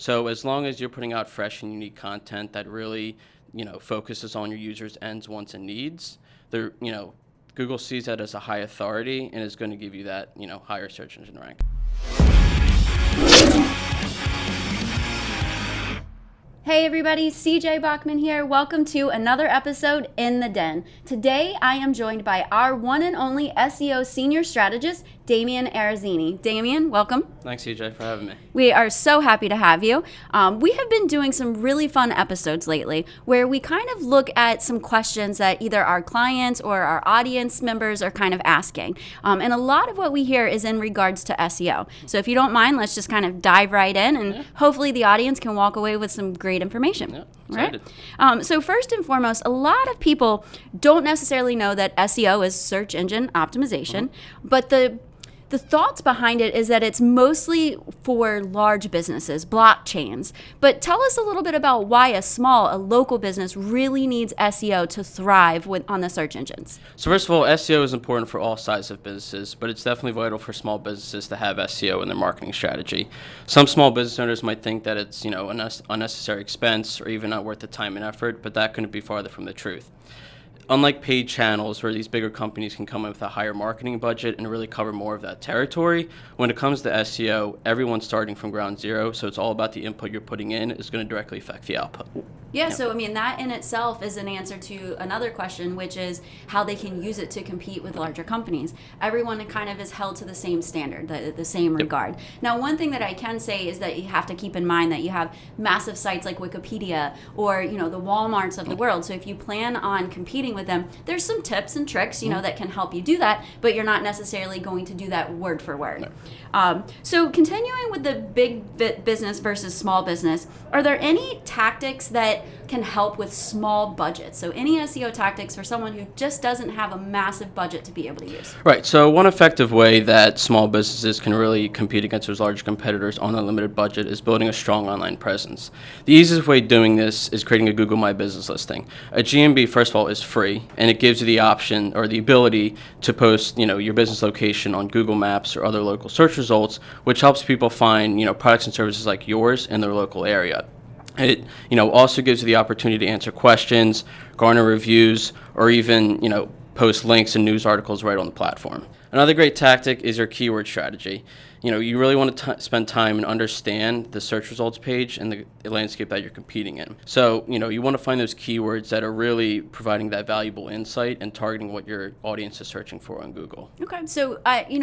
So as long as you're putting out fresh and unique content that really, focuses on your users' ends, wants, and needs, Google sees that as a high authority and is going to give you that, higher search engine rank. Hey everybody, CJ Bachmann here. Welcome to another episode in the Den. Today I am joined by our one and only SEO senior strategist, Damian Arazzini. Damian, welcome. Thanks, CJ, for having me. We are so happy to have you. We have been doing some really fun episodes lately where we kind of look at some questions that either our clients or our audience members are kind of asking. And a lot of what we hear is in regards to SEO. So if you don't mind, let's just kind of dive right in and hopefully the audience can walk away with some great information. Yeah, right? So first and foremost, a lot of people don't necessarily know that SEO is search engine optimization, but the thoughts behind it is that it's mostly for large businesses, blockchains. But tell us a little bit about why a local business really needs SEO to thrive on the search engines. So first of all, SEO is important for all sizes of businesses, but it's definitely vital for small businesses to have SEO in their marketing strategy. Some small business owners might think that it's, an unnecessary expense or even not worth the time and effort, but that couldn't be farther from the truth. Unlike paid channels where these bigger companies can come in with a higher marketing budget and really cover more of that territory, when it comes to SEO, everyone's starting from ground zero, so it's all about the input you're putting in is going to directly affect the output. Yeah, so that in itself is an answer to another question, which is how they can use it to compete with larger companies. Everyone kind of is held to the same standard, the same regard. Now, one thing that I can say is that you have to keep in mind that you have massive sites like Wikipedia or, the Walmarts of the world. So if you plan on competing with them, there's some tips and tricks, that can help you do that, but you're not necessarily going to do that word for word. No. So continuing with the big business versus small business, are there any tactics that can help with small budgets? So any SEO tactics for someone who just doesn't have a massive budget to be able to use? Right. So one effective way that small businesses can really compete against those large competitors on a limited budget is building a strong online presence. The easiest way of doing this is creating a Google My Business listing. A GMB, first of all, is free, and it gives you the option or the ability to post, your business location on Google Maps or other local search results, which helps people find, products and services like yours in their local area. It, also gives you the opportunity to answer questions, garner reviews, or even, post links and news articles right on the platform. Another great tactic is your keyword strategy. You really want to spend time and understand the search results page and the landscape that you're competing in. So, you want to find those keywords that are really providing that valuable insight and targeting what your audience is searching for on Google. Okay. So,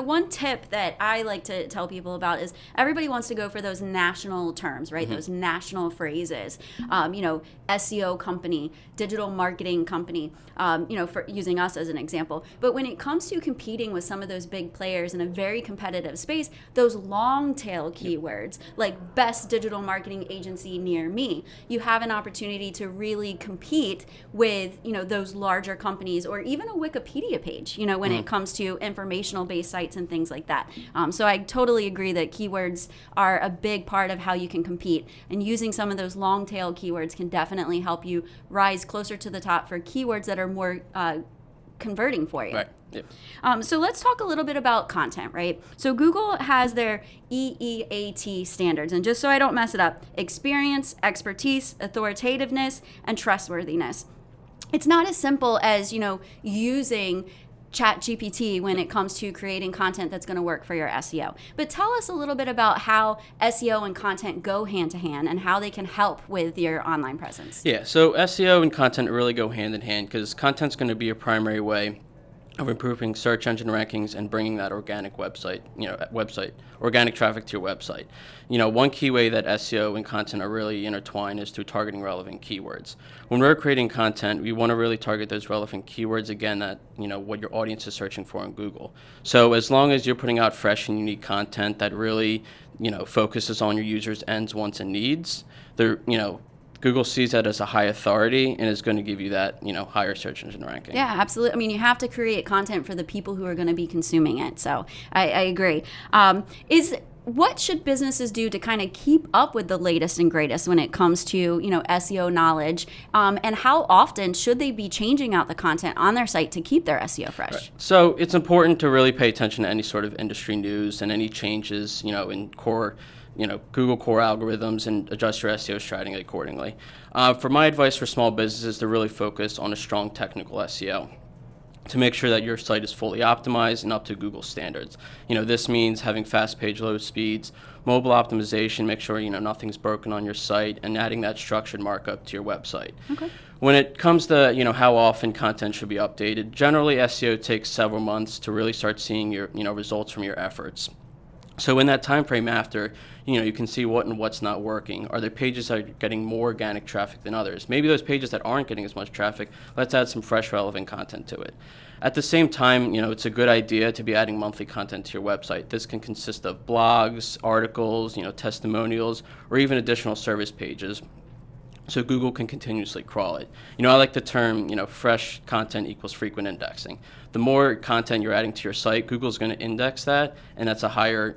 one tip that I like to tell people about is everybody wants to go for those national terms, right? Those national phrases, SEO company, digital marketing company, for using us as an example. But when it comes to competing with some of those big players in a very competitive space, those long tail keywords like best digital marketing agency near me, you have an opportunity to really compete with, those larger companies or even a Wikipedia page, when it comes to informational based sites and things like that. So I totally agree that keywords are a big part of how you can compete, and using some of those long tail keywords can definitely help you rise closer to the top for keywords that are more converting for you. Right. Yep. So let's talk a little bit about content, right? So Google has their EEAT standards, and just so I don't mess it up, experience, expertise, authoritativeness, and trustworthiness. It's not as simple as, using ChatGPT when it comes to creating content that's going to work for your SEO. But tell us a little bit about how SEO and content go hand to hand and how they can help with your online presence. Yeah, so SEO and content really go hand in hand because content's going to be a primary way of improving search engine rankings and bringing that organic organic traffic to your website. One key way that SEO and content are really intertwined is through targeting relevant keywords. When we're creating content, we want to really target those relevant keywords, again, that, what your audience is searching for on Google. So as long as you're putting out fresh and unique content that really, focuses on your users' ends, wants, and needs, Google sees that as a high authority and is going to give you that, higher search engine ranking. Yeah, absolutely. You have to create content for the people who are going to be consuming it. So I agree. What should businesses do to kind of keep up with the latest and greatest when it comes to, SEO knowledge? And how often should they be changing out the content on their site to keep their SEO fresh? Right. So it's important to really pay attention to any sort of industry news and any changes, in core Google core algorithms and adjust your SEO strategy accordingly. For my advice for small businesses, to really focus on a strong technical SEO to make sure that your site is fully optimized and up to Google standards. This means having fast page load speeds, mobile optimization, make sure, nothing's broken on your site, and adding that structured markup to your website. Okay. When it comes to, how often content should be updated, generally SEO takes several months to really start seeing your, results from your efforts. So in that time frame after, you can see what and what's not working. Are there pages that are getting more organic traffic than others? Maybe those pages that aren't getting as much traffic, let's add some fresh, relevant content to it. At the same time, it's a good idea to be adding monthly content to your website. This can consist of blogs, articles, testimonials, or even additional service pages, so Google can continuously crawl it. I like the term, fresh content equals frequent indexing. The more content you're adding to your site, Google's going to index that, and that's a higher,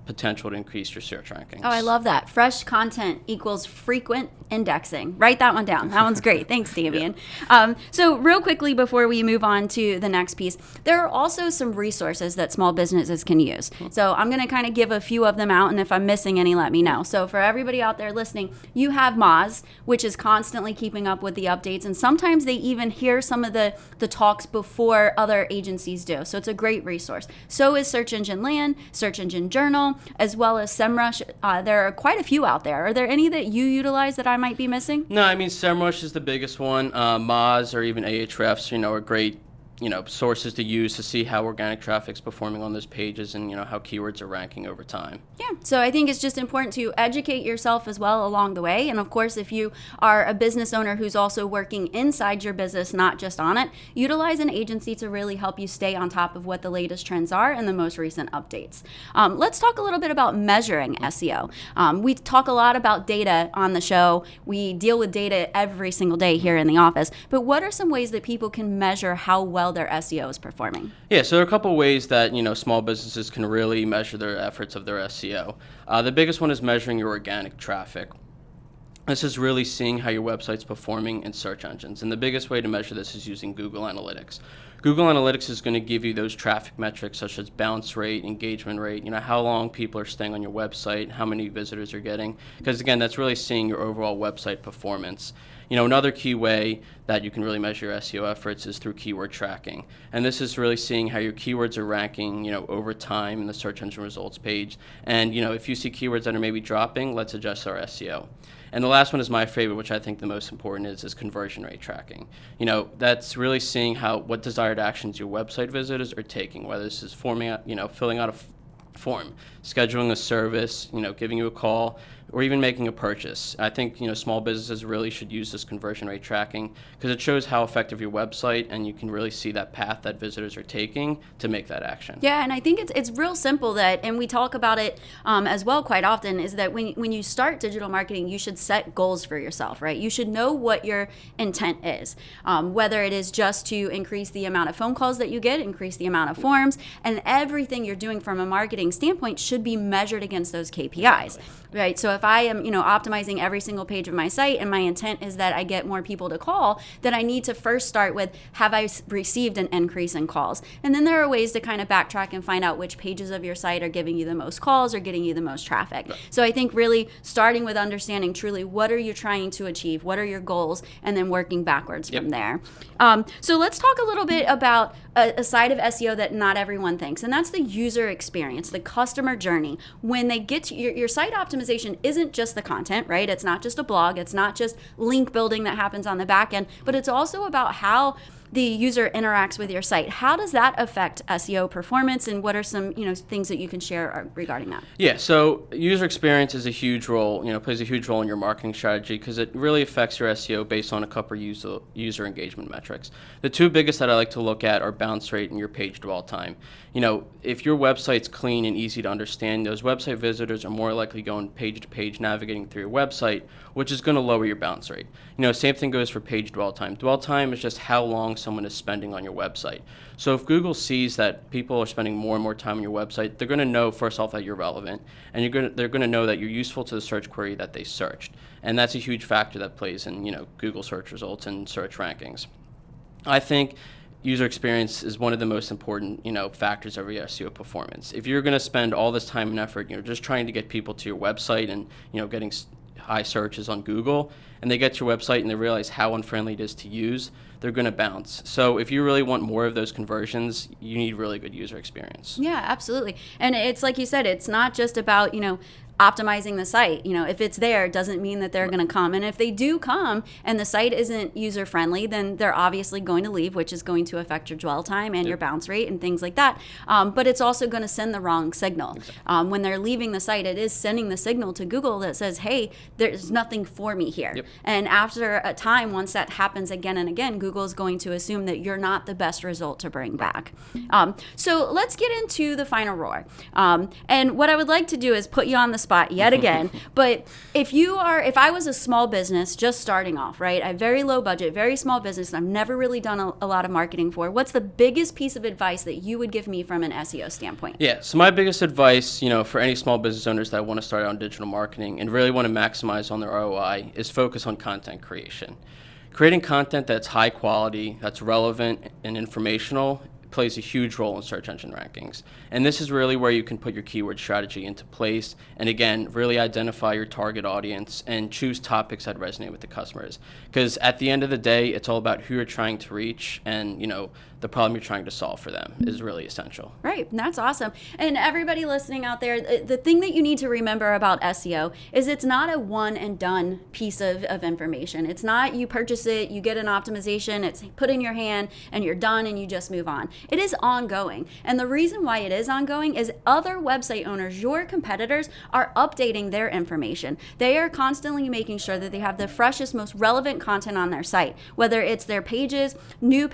potential to increase your search rankings. Oh, I love that. Fresh content equals frequent indexing. Write that one down. That one's great. Thanks, Damian. Yeah. So real quickly before we move on to the next piece, there are also some resources that small businesses can use. So I'm going to kind of give a few of them out, and if I'm missing any, let me know. So for everybody out there listening, you have Moz, which is constantly keeping up with the updates, and sometimes they even hear some of the talks before other agencies do. So it's a great resource. So is Search Engine Land, Search Engine Journal, as well as SEMrush. There are quite a few out there. Are there any that you utilize that I might be missing? No, SEMrush is the biggest one. Moz or even Ahrefs, are great sources to use to see how organic traffic's performing on those pages and, how keywords are ranking over time. Yeah, so I think it's just important to educate yourself as well along the way. And of course, if you are a business owner who's also working inside your business, not just on it, utilize an agency to really help you stay on top of what the latest trends are and the most recent updates. Let's talk a little bit about measuring SEO. We talk a lot about data on the show. We deal with data every single day here in the office. But what are some ways that people can measure how well their SEO is performing? Yeah, so there are a couple of ways that small businesses can really measure their efforts of their SEO. The biggest one is measuring your organic traffic. This is really seeing how your website's performing in search engines, and the biggest way to measure this is using Google Analytics. Google Analytics is going to give you those traffic metrics such as bounce rate, engagement rate, how long people are staying on your website, how many visitors you're getting, because again, that's really seeing your overall website performance. Another key way that you can really measure your SEO efforts is through keyword tracking. And this is really seeing how your keywords are ranking, over time in the search engine results page. And, if you see keywords that are maybe dropping, let's adjust our SEO. And the last one is my favorite, which I think the most important is conversion rate tracking. That's really seeing what desired actions your website visitors are taking, whether this is filling out a form, scheduling a service, giving you a call, or even making a purchase. I think, small businesses really should use this conversion rate tracking because it shows how effective your website, and you can really see that path that visitors are taking to make that action. Yeah, and I think it's real simple and we talk about it as well quite often, is that when you start digital marketing, you should set goals for yourself, right? You should know what your intent is, whether it is just to increase the amount of phone calls that you get, increase the amount of forms, and everything you're doing from a marketing standpoint should be measured against those KPIs. Right. So if I am, optimizing every single page of my site and my intent is that I get more people to call, then I need to first start with, have I received an increase in calls? And then there are ways to kind of backtrack and find out which pages of your site are giving you the most calls or getting you the most traffic. Right. So I think really starting with understanding truly what are you trying to achieve? What are your goals? And then working backwards from there. So let's talk a little bit about a side of SEO that not everyone thinks, and that's the user experience, the customer journey. When they get to your site optimization isn't just the content, right? It's not just a blog, it's not just link building that happens on the back end, but it's also about how the user interacts with your site. How does that affect SEO performance, and what are some things that you can share regarding that? Yeah, so user experience is a huge role, plays a huge role in your marketing strategy because it really affects your SEO based on a couple of user engagement metrics. The two biggest that I like to look at are bounce rate and your page dwell time. If your website's clean and easy to understand, those website visitors are more likely going page to page navigating through your website, which is going to lower your bounce rate. Same thing goes for page dwell time. Dwell time is just how long someone is spending on your website. So if Google sees that people are spending more and more time on your website, they're going to know first off that you're relevant, and they're going to know that you're useful to the search query that they searched. And that's a huge factor that plays in Google search results and search rankings. I think user experience is one of the most important, factors of your SEO performance. If you're going to spend all this time and effort, just trying to get people to your website and, getting high searches on Google, and they get to your website and they realize how unfriendly it is to use, they're going to bounce. So if you really want more of those conversions, you need really good user experience. Yeah, absolutely. And it's like you said, it's not just about, optimizing the site. If it's there, it doesn't mean that they're going to come. And if they do come and the site isn't user friendly, then they're obviously going to leave, which is going to affect your dwell time and your bounce rate and things like that. But it's also going to send the wrong signal. Exactly. When they're leaving the site, it is sending the signal to Google that says, hey, there's nothing for me here. Yep. And after a time, once that happens again and again, Google is going to assume that you're not the best result to bring back. So let's get into the final roar. And what I would like to do is put you on the spot yet again. But if I was a small business just starting off, right? I have very low budget, very small business, and I've never really done a lot of marketing for. What's the biggest piece of advice that you would give me from an SEO standpoint? Yeah, so my biggest advice, for any small business owners that want to start out on digital marketing and really want to maximize on their ROI is focus on content creation. Creating content that's high quality, that's relevant and informational plays a huge role in search engine rankings. And this is really where you can put your keyword strategy into place and again, really identify your target audience and choose topics that resonate with the customers. Because at the end of the day, it's all about who you're trying to reach and, the problem you're trying to solve for them is really essential. Right, that's awesome. And everybody listening out there, the thing that you need to remember about SEO is it's not a one and done piece of information. It's not you purchase it, you get an optimization, it's put in your hand and you're done and you just move on. It is ongoing. And the reason why it is ongoing is other website owners, your competitors, are updating their information. They are constantly making sure that they have the freshest, most relevant content on their site, whether it's their pages, new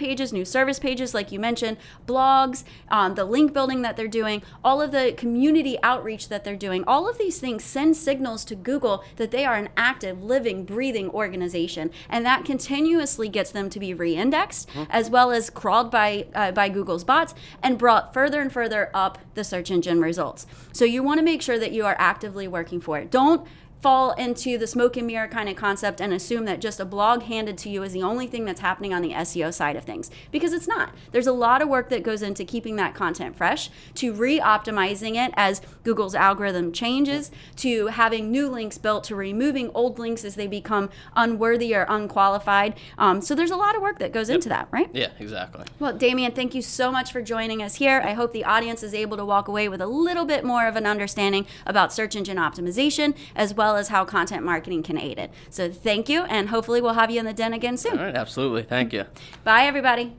service pages, like you mentioned, blogs, the link building that they're doing, all of the community outreach that they're doing. All of these things send signals to Google that they are an active, living, breathing organization. And that continuously gets them to be re-indexed, as well as crawled by Google's bots and brought further and further up the search engine results. So you want to make sure that you are actively working for it. Don't fall into the smoke and mirror kind of concept and assume that just a blog handed to you is the only thing that's happening on the SEO side of things, because it's not. There's a lot of work that goes into keeping that content fresh, to re-optimizing it as Google's algorithm changes, to having new links built, to removing old links as they become unworthy or unqualified. So there's a lot of work that goes into that, right? Yeah, exactly. Well, Damian, thank you so much for joining us here. I hope the audience is able to walk away with a little bit more of an understanding about search engine optimization, as well as how content marketing can aid it. So thank you, and hopefully we'll have you in the den again soon. All right, absolutely. Thank you. Bye, everybody.